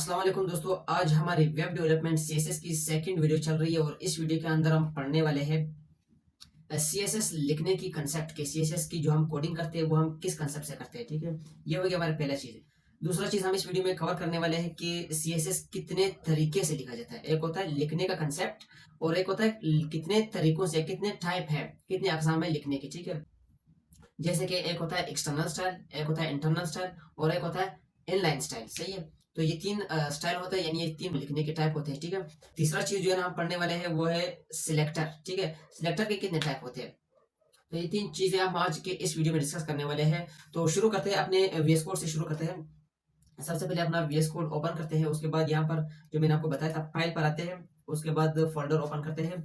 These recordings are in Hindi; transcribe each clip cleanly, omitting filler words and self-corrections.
अस्सलाम वालेकुम दोस्तों, आज हमारी वेब डेवलपमेंट सीएसएस की सेकंड वीडियो चल रही है और इस वीडियो के अंदर हम पढ़ने वाले हैं सीएसएस लिखने की कंसेप्ट के। सीएसएस की जो हम कोडिंग करते हैं वो हम किस कंसेप्ट से करते हैं। ठीक है, ये हो गया हमारा पहला चीज़ है। दूसरा चीज़ हम इस वीडियो में कवर करने वाले हैं कि सीएसएस कितने तरीके से लिखा जाता है। एक होता है लिखने का कंसेप्ट और एक होता है कितने तरीकों से, कितने टाइप है, कितने अकसाम है लिखने की। ठीक है, जैसे कि एक होता है एक्सटर्नल स्टाइल, एक होता है इंटरनल स्टाइल और एक होता है इनलाइन स्टाइल। सही है, तो ये तीन स्टाइल होता है, यानी ये तीन लिखने के टाइप होते हैं। ठीक है, तीसरा चीज जो है ना हम पढ़ने वाले हैं वो है सिलेक्टर। ठीक है, सिलेक्टर के कितने टाइप होते हैं, तो ये तीन चीजें हम आज के इस वीडियो में डिस्कस करने वाले हैं। तो शुरू करते हैं, अपने वीएस कोड से शुरू करते हैं। सबसे पहले अपना वीएस कोड ओपन करते हैं, उसके बाद यहाँ पर जो मैंने आपको बताया था फाइल पर आते हैं, उसके बाद फोल्डर ओपन करते हैं।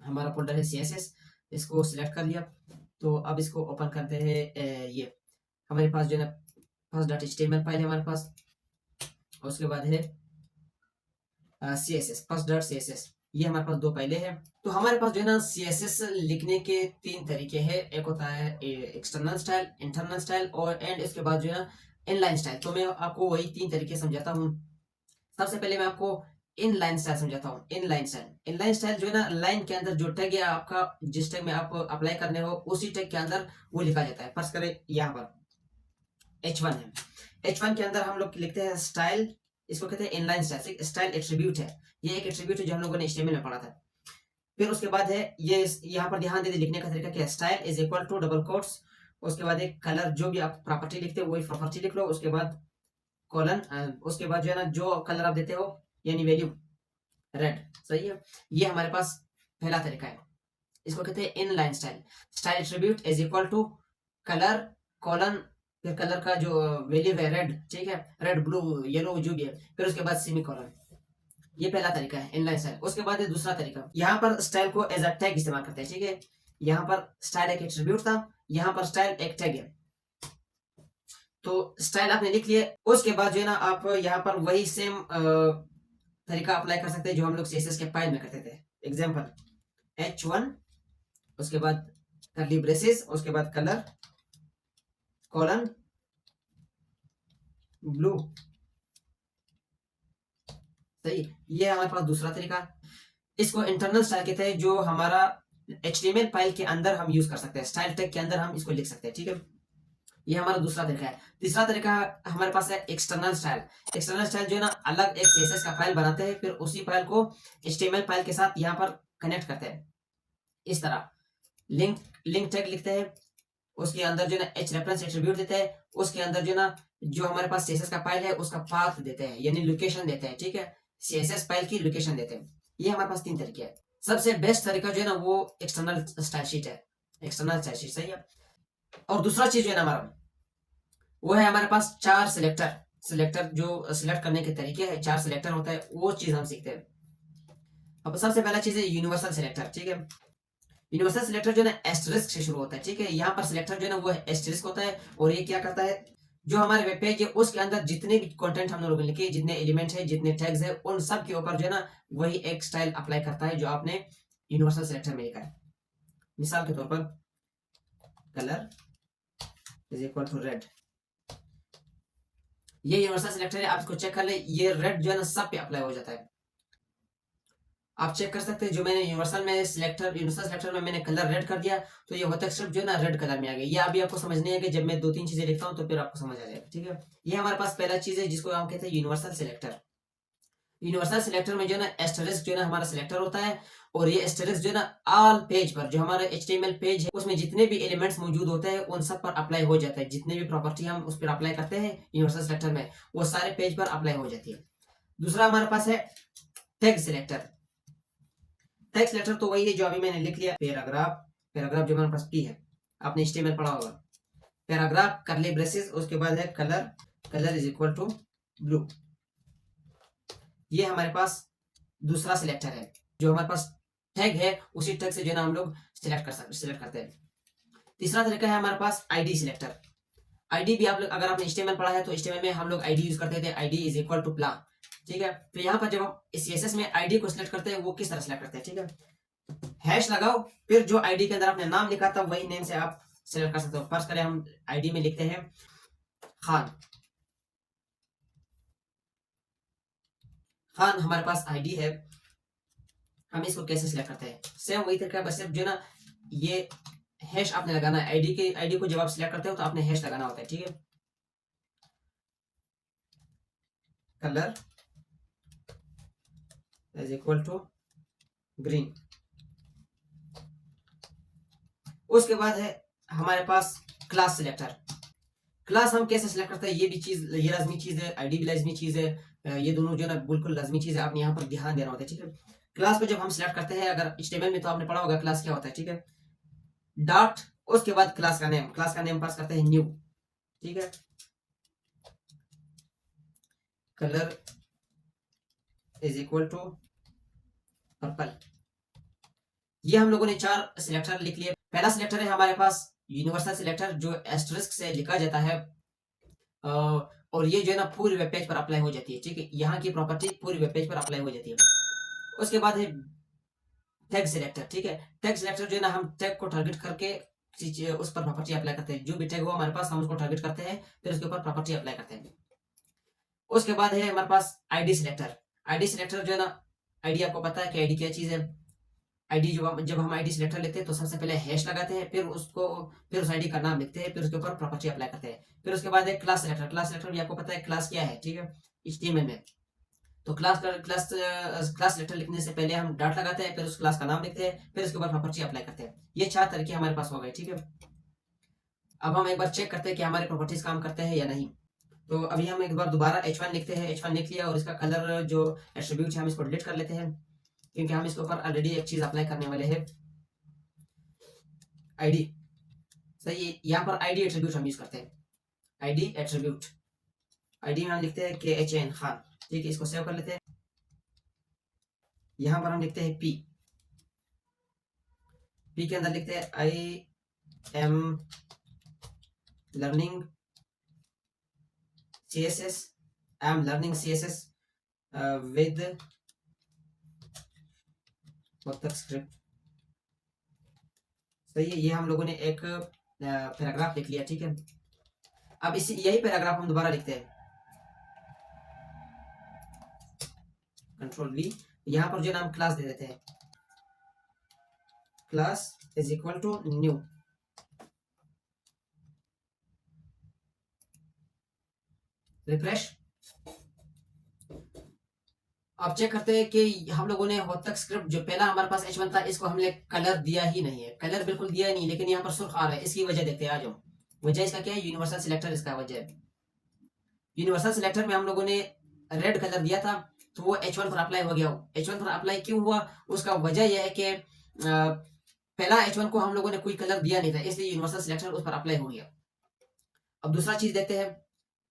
हमारा फोल्डर है सीएसएस, इसको सिलेक्ट कर लिया। तो अब इसको ओपन करते हैं। ये हमारे पास जो है ना फर्स्ट डॉट एचटीएमएल फाइल है हमारे पास, उसके बाद है सीएसएस, फर्स्ट डॉट सीएसएस। ये हमारे पास दो फाइलें हैं। तो हमारे पास जो है ना सीएसएस लिखने के तीन तरीके हैं। एक होता है एक्सटर्नल स्टाइल, इंटरनल स्टाइल और एंड इसके बाद जो है ना इनलाइन स्टाइल। तो मैं आपको वही तीन तरीके समझाता हूँ। सबसे पहले मैं आपको इनलाइन स्टाइल समझाता हूँ। इनलाइन स्टाइल, इनलाइन स्टाइल जो है ना लाइन के अंदर जो टैग है आपका, जिस टैग में आप अप्लाई करने हो उसी टैग के अंदर वो लिखा जाता है। फर्स्ट करें यहाँ पर H1 है, H1 के अंदर हम लोग लिखते हैं स्टाइल। इसको कहते हैं इनलाइन स्टाइल। स्टाइल एट्रीब्यूट है, ये एक एट्रीब्यूट है जो हम लोगों ने HTML में पढ़ा था। फिर उसके बाद है ये, यहाँ पर ध्यान दे लिखने का तरीका क्या है। Style is equal to double quotes, उसके बाद एक कलर, जो भी आप प्रॉपर्टी लिखते हो वही प्रॉपर्टी लिख लो, उसके बाद कॉलन, उसके बाद जो है ना जो कलर आप देते हो यानी वैल्यू रेड। सही है, ये हमारे पास पहला तरीका है। इसको कहते हैं inline style. Style attribute is equal to colour colon, फिर कलर का जो वैल्यू है रेड। ठीक है, रेड ब्लू येलो जो भी है, फिर उसके बाद सेमी कॉलन। ये पहला तरीका है इनलाइन स्टाइल। उसके बाद है दूसरा तरीका, यहाँ पर स्टाइल को एज अ टैग इस्तेमाल करते हैं। ठीक है, यहाँ पर स्टाइल एक एट्रीब्यूट था, यहाँ पर स्टाइल एक टैग है। तो स्टाइल आपने लिख लिया, उसके बाद जो है ना आप यहाँ पर वही सेम तरीका अप्लाई कर सकते हैं जो हम लोग सीएसएस के फाइल में करते थे। एग्जाम्पल H1, उसके बाद करली ब्रेसेस, उसके बाद कलर कॉलन ब्लू। सही, ये हमारे पास दूसरा तरीका। इसको इंटरनल स्टाइल कहते हैं, जो हमारा HTML फाइल के अंदर हम यूज कर सकते हैं, स्टाइल टैग के अंदर हम इसको लिख सकते हैं। ठीक है, ये हमारा दूसरा तरीका है। तीसरा तरीका हमारे पास है एक्सटर्नल स्टाइल। एक्सटर्नल स्टाइल जो है ना अलग एक CSS का फाइल बनाते हैं, फिर उसी फाइल को HTML फाइल के साथ यहाँ पर कनेक्ट करते हैं। इस तरह लिंक लिंक टैग लिखते हैं, उसके अंदर जो है ना एच रेफरेंस एट्रीब्यूट देते हैं, उसके अंदर जो है ना जो हमारे पास CSS का फाइल है उसका पाथ देते हैं, यानी लोकेशन देते हैं। ठीक है, CSS फाइल की लोकेशन देते हैं। ये हमारे पास तीन तरीके हैं। सबसे बेस्ट तरीका जो है ना वो एक्सटर्नल स्टाइल शीट है, एक्सटर्नल स्टाइल शीट। सही है, और दूसरा चीज जो है ना हमारा वो है हमारे पास चार सिलेक्टर। सिलेक्टर जो सिलेक्ट करने के तरीके हैं, चार सिलेक्टर होता है, वो चीज हम सीखते हैं। अब सबसे पहला चीज है यूनिवर्सल सिलेक्टर। ठीक है, यूनिवर्सल सिलेक्टर जो है ना एस्टरिस्क से शुरू होता है। ठीक है, यहाँ पर सिलेक्टर जो है ना वो एस्टरिस्क होता है, और ये क्या करता है, जो हमारे वेब पेज है उसके अंदर जितने भी कंटेंट हम लोगों ने लिखे, जितने एलिमेंट है, जितने टैग्स है, उन सब के ऊपर जो है ना वही एक स्टाइल अप्लाई करता है जो आपने यूनिवर्सल सिलेक्टर में लिखा है। मिसाल के तौर पर colour is equal to red, ये यूनिवर्सल सिलेक्टर है। आप इसको चेक कर ले, ये रेड जो है ना सब पे अप्लाई हो जाता है। आप चेक कर सकते हैं, जो मैंने यूनिवर्सल सिलेक्टर में मैंने कलर रेड कर दिया, तो ये होता सिर्फ जो है ना रेड कलर में आ गया। ये अभी आपको समझनी है कि जब मैं दो तीन चीजें लिखता हूँ तो फिर आपको समझ आ जाएगा। ठीक है, ये हमारे पास पहला चीज है जिसको हम कहते हैं यूनिवर्सल सिलेक्टर। यूनिवर्सल सिलेक्टर में जो है ना एस्टरिस्क जो है ना हमारा सिलेक्टर होता है, और ये एस्टरिस्क जो है ना ऑल पेज पर, जो हमारा HTML पेज है उसमें जितने भी एलिमेंट्स मौजूद होते हैं उन सब पर अप्लाई हो जाता है। जितने भी प्रॉपर्टी हम उस पर अप्लाई करते हैं यूनिवर्सल सिलेक्टर में, वो सारे पेज पर अप्लाई हो जाती है। दूसरा हमारे पास है टैग सिलेक्टर। टैग सिलेक्टर तो वही है जो अभी मैंने लिख लिया, पैराग्राफ। पैराग्राफ जो हमारे पास P है, आपने HTML पढ़ा होगा। पैराग्राफ करली ब्रेसेस, उसके बाद है colour, colour is equal to blue. ये हमारे पास दूसरा सिलेक्टर है। जो हमारे पास टैग है उसी टैग से जो है ना हम लोग सिलेक्ट करते हैं। तीसरा तरीका है हमारे पास ID सिलेक्टर। ID भी आप लोग अगर आपने HTML पढ़ा है तो HTML में हम लोग ID यूज करते थे, ID इज इक्वल टू प्ला। ठीक है, तो यहाँ पर जब हम CSS में ID को सिलेक्ट करते हैं वो किस तरह सिलेक्ट करते हैं। ठीक है, हैश लगाओ, फिर जो ID के अंदर आपने नाम लिखा था वही नेम से आप सिलेक्ट कर सकते हो। फर्स्ट करें हम ID में लिखते हैं खान, खान हमारे पास आईडी है, हम इसको कैसे सिलेक्ट करते हैं? सेम वही तरीका, बस सिर्फ जो है ना ये हैश आपने लगाना है। आईडी को जब आप सिलेक्ट करते हो तो आपने हैश लगाना होता है, ठीक है। Colour is equal to green. उसके बाद है हमारे पास क्लास सिलेक्टर। क्लास हम कैसे सिलेक्ट करते हैं, ये भी चीज, ये लाजमी चीज है, आईडी भी लाजमी चीज है, ये दोनों जो है ना बिल्कुल लाजमी चीज है, आपने यहाँ पर ध्यान देना होता है, ठीक है। क्लास को जब हम सिलेक्ट करते हैं, अगर HTML में तो आपने पढ़ा होगा क्लास क्या होता है, ठीक है। डॉट, उसके बाद क्लास का नेम पास करते हैं न्यू, ठीक है। Colour is equal to purple. ये हम लोगों ने 4 सिलेक्टर लिख लिए। पहला सिलेक्टर है हमारे पास यूनिवर्सल सिलेक्टर, जो एस्टरिस्क से लिखा जाता है, और ये जो है ना पूरी वेब पेज पर अप्लाई हो जाती है, ठीक है। यहाँ की प्रॉपर्टी पूरी वेब पेज पर अप्लाई हो जाती है। उसके बाद है टैग सिलेक्टर, ठीक है। टैग सिलेक्टर जो है ना हम टैग को टारगेट करके उस पर प्रॉपर्टी अप्लाई करते हैं। जो भी टैग हो हमारे पास, हम उसको टारगेट करते हैं, फिर उसके ऊपर प्रॉपर्टी अप्लाई करते हैं। उसके बाद है हमारे पास आईडी सिलेक्टर। आईडी सिलेक्टर जो है ना, आईडी आपको पता है कि आईडी क्या चीज है। आईडी जब हम आईडी सिलेक्टर लेते हैं तो सबसे पहले हैश लगाते हैं, फिर उस आईडी का नाम लिखते हैं, फिर उसके ऊपर प्रॉपर्टी अप्लाई करते हैं। फिर उसके बाद है क्लास सिलेक्टर। क्लास सिलेक्टर भी आपको पता है क्लास क्या है, ठीक है, HTML में। तो क्लास सिलेक्टर लिखने से पहले हम डॉट लगाते हैं, फिर उस क्लास का नाम लिखते हैं, फिर उसके बाद प्रॉपर्टी अप्लाई करते हैं। ये 4 तरीके हमारे पास हो गए, ठीक है। अब हम एक बार चेक करते हैं कि हमारे प्रॉपर्टीज काम करते हैं या नहीं। तो अभी हम एक बार दोबारा H1 लिखते हैं। H1 लिख लिया, और इसका कलर जो एट्रीब्यूट है हम इसको डिलीट कर लेते हैं, क्योंकि हम इसके ऊपर ऑलरेडी एक चीज अप्लाई करने वाले हैं, आईडी। सही है, यहाँ पर आईडी एट्रीब्यूट हम यूज करते हैं। आईडी एट्रीब्यूट, आईडी में हम लिखते हैं KHN खान, ठीक है। इसको सेव कर लेते हैं। यहाँ पर हम लिखते हैं P के अंदर लिखते हैं I am learning CSS, I am learning CSS with script. सही है, ये हम लोगों ने एक पैराग्राफ लिख लिया, ठीक है। अब यही पैराग्राफ हम दोबारा लिखते हैं, Ctrl+V। यहाँ पर जो नाम क्लास दे देते हैं, class is equal to new. Refresh. अब चेक करते हैं कि हम लोगों ने होतक स्क्रिप्ट जो पहला हमारे पास H1 था, इसको हमने कलर दिया ही नहीं है, कलर बिल्कुल दिया ही नहीं, लेकिन यहाँ पर सुर्ख आ रहा है। इसकी वजह देखते हैं, आ जाओ। वजह इसका क्या है, यूनिवर्सल सिलेक्टर इसका वजह है। यूनिवर्सल सिलेक्टर में हम लोगों ने रेड कलर दिया था, तो वो H1 पर अप्लाई हो गया। H1 पर अप्लाई क्यों हुआ, उसका वजह यह है कि पहला H1 को हम लोगों ने कोई कलर दिया नहीं था, इसलिए यूनिवर्सल सिलेक्टर उस पर अप्लाई हो गया। अब दूसरा चीज देखते हैं,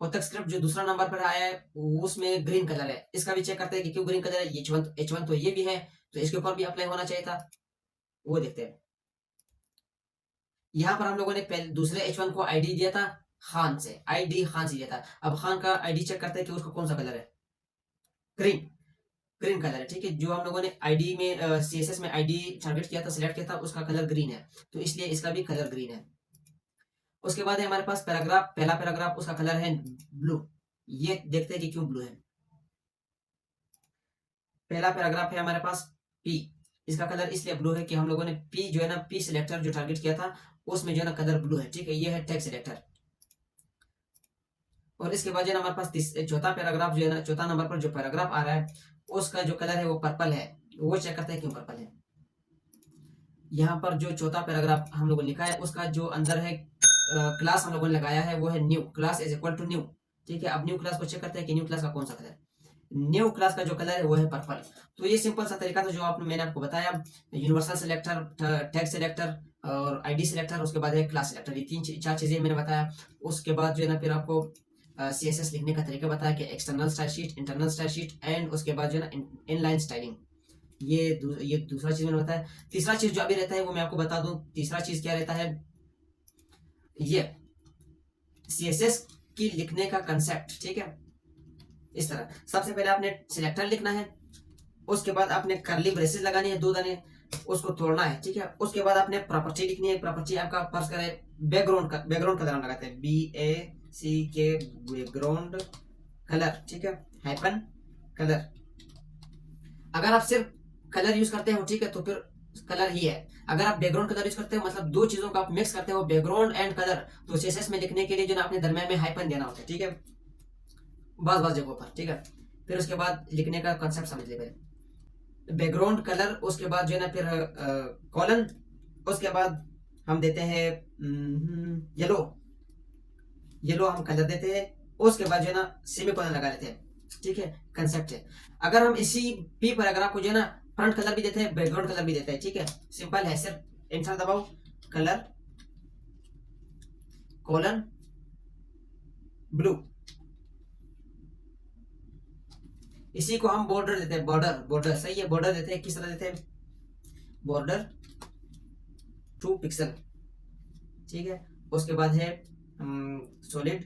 होतक स्क्रिप्ट जो दूसरा नंबर पर आया है उसमें ग्रीन कलर है। इसका भी चेक करते हैं कि क्यों ग्रीन कलर है। H1 तो ये भी है, तो इसके ऊपर भी अप्लाई होना चाहिए था, वो देखते हैं। यहाँ पर हम लोगों ने दूसरे H1 को आईडी दिया था खान से, आईडी खान से दिया था। अब खान का आईडी चेक करते हैं कि उसका कौन सा कलर है, ग्रीन कलर है, ठीक है। जो हम लोगों ने आईडी में CSS में आईडी टारगेट किया था, सिलेक्ट किया था, उसका कलर ग्रीन है, तो इसलिए इसका भी कलर ग्रीन है। उसके बाद है हमारे पास पैराग्राफ, पहला पैराग्राफ उसका कलर है ब्लू। ये देखते हैं कि क्यों ब्लू है। पहला पैराग्राफ है हमारे पास P, इसका कलर इसलिए ब्लू है कि हम लोगों ने P जो है ना, P सिलेक्टर जो टारगेट किया था उसमें जो है ना कलर ब्लू है, ठीक है। ये है टैग सिलेक्टर। और इसके बाद जो है हमारे पास चौथा पैराग्राफ जो है ना, चौथा नंबर पर जो पैराग्राफ आ रहा है उसका जो कलर है वो पर्पल है, वो चेक करते हैं क्यों पर्पल है। यहाँ पर जो चौथा पैराग्राफ हम लोगों ने लिखा है उसका जो अंदर है क्लास हम लोगों ने लगाया है वो है new, class is equal to new, ठीक है। अब न्यू क्लास को चेक करते हैं कि न्यू क्लास का कौन सा कलर है। न्यू क्लास का जो कलर है वो है पर्पल। तो ये सिंपल सा तरीका था जो मैंने आपको बताया, यूनिवर्सल सिलेक्टर, टैग सिलेक्टर और आईडी सिलेक्टर, उसके बाद है क्लास सिलेक्टर, ये 4 चीजें मैंने बताया। उसके बाद जो है ना फिर आपको CSS लिखने का तरीका बताया कि external style sheet, internal style sheet, and उसके बाद जो है ना इनलाइन स्टाइलिंग। ये दूसरा चीज मैंने बताया। तीसरा चीज जो अभी रहता है वो मैं आपको बता दूं। तीसरा चीज क्या रहता है, ये CSS की लिखने का कंसेप्ट, ठीक है। इस तरह सबसे पहले आपने सिलेक्टर लिखना है, उसके बाद आपने करली ब्रेसेस लगानी है 2 दाने, उसको तोड़ना है, ठीक है। उसके बाद आपने प्रॉपर्टी लिखनी है। प्रॉपर्टी आपका फर्ज करे बैकग्राउंड का नाम लगाते हैं BACK बैकग्राउंड कलर, ठीक है, हाइपन कलर। अगर आप सिर्फ कलर यूज करते हो, ठीक है, तो फिर कलर ही है। अगर आप बैकग्राउंड कलर यूज करते हो, मतलब दो चीजों का आप मिक्स करते हो, बैकग्राउंड एंड कलर, तो सीएसएस में लिखने के लिए जो ना अपने दरम्यान में हाइफन देना होता है, ठीक है, बस जगहों पर, ठीक है। फिर उसके बाद लिखने का कंसेप्ट समझ ले पहले, बैकग्राउंड कलर, उसके बाद जो है ना फिर कॉलन, उसके बाद हम देते हैं येलो, येलो हम कलर देते हैं, उसके बाद जो है ना सेमी कॉलन लगा लेते हैं, ठीक है, कंसेप्ट है। अगर हम इसी पी पैराग्राफ को जो है ना फ्रंट कलर भी देते हैं, बैकग्राउंड कलर भी देते हैं, ठीक है, सिंपल है, सिर्फ एंटर दबाओ, कलर कॉलन ब्लू, इसी को हम बॉर्डर देते हैं, बॉर्डर, बॉर्डर सही है, बॉर्डर देते हैं, किस तरह देते हैं, बॉर्डर 2 पिक्सल, ठीक है। उसके बाद है सॉलिड,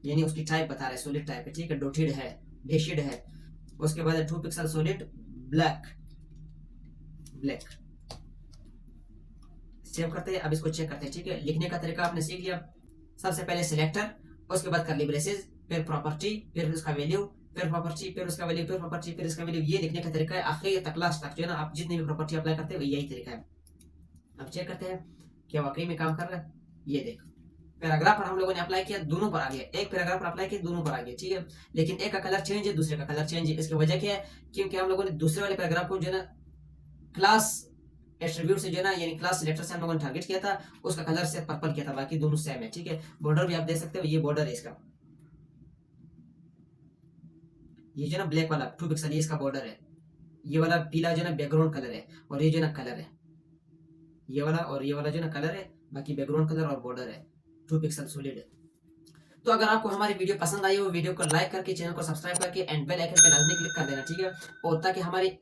यानी उसकी टाइप बता रहे हैं, सॉलिड टाइप है, ठीक है, डॉटेड है, डैशेड है। उसके बाद है 2 pixel solid black, black. Save करते हैं, अब इसको चेक करते हैं, ठीक है। लिखने का तरीका आपने सीख लिया, सबसे पहले सिलेक्टर, उसके बाद कर्ली ब्रेसेस, फिर प्रॉपर्टी, फिर उसका वैल्यू, फिर प्रॉपर्टी, फिर उसका वैल्यू, फिर प्रॉपर्टी, फिर इसका वैल्यू। ये लिखने का तरीका है, आखिर तक लास्ट तक जो है ना आप जितनी भी प्रॉपर्टी अप्लाई करते हो यही तरीका है। अब चेक करते हैं क्या वाकई में काम कर रहा है। ये देख, पैराग्राफ पर हम लोगों ने अप्लाई किया, दोनों पर आ गया, एक पैराग्राफ पर अप्लाई किया, दोनों पर आ गया, ठीक है। लेकिन एक का कलर चेंज है, दूसरे का कलर चेंज है। इसकी वजह क्या है, क्योंकि हम लोगों ने दूसरे वाले पैराग्राफ को जो है ना क्लास एट्रीब्यूट से जो है ना, यानी क्लास सिलेक्टर से हम लोगों ने टारगेट किया था, उसका कलर से पर्पल किया था, बाकी दोनों सेम है, ठीक है। बॉर्डर भी आप देख सकते हो, ये बॉर्डर है इसका, ये जो ना ब्लैक वाला 2 पिक्सल, ये इसका बॉर्डर है। ये वाला पीला जो ना बैकग्राउंड कलर है, और ये जो ना कलर है, ये वाला और ये वाला जो ना कलर है, बाकी बैकग्राउंड कलर और बॉर्डर है 2 पिक्सल सॉलिड है। तो अगर आपको हमारी वीडियो पसंद आई हो, वीडियो को लाइक करके, चैनल को सब्सक्राइब करके एंड बेल आइकन पे लाजमी क्लिक कर देना, ठीक है, और ताकि हमारी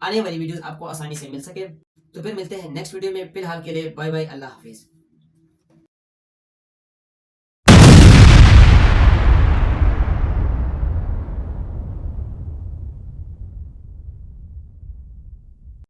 आने वाली वीडियोस आपको आसानी से मिल सके। तो फिर मिलते हैं नेक्स्ट वीडियो में, फिलहाल के लिए बाय बाय, अल्लाह हाफिज।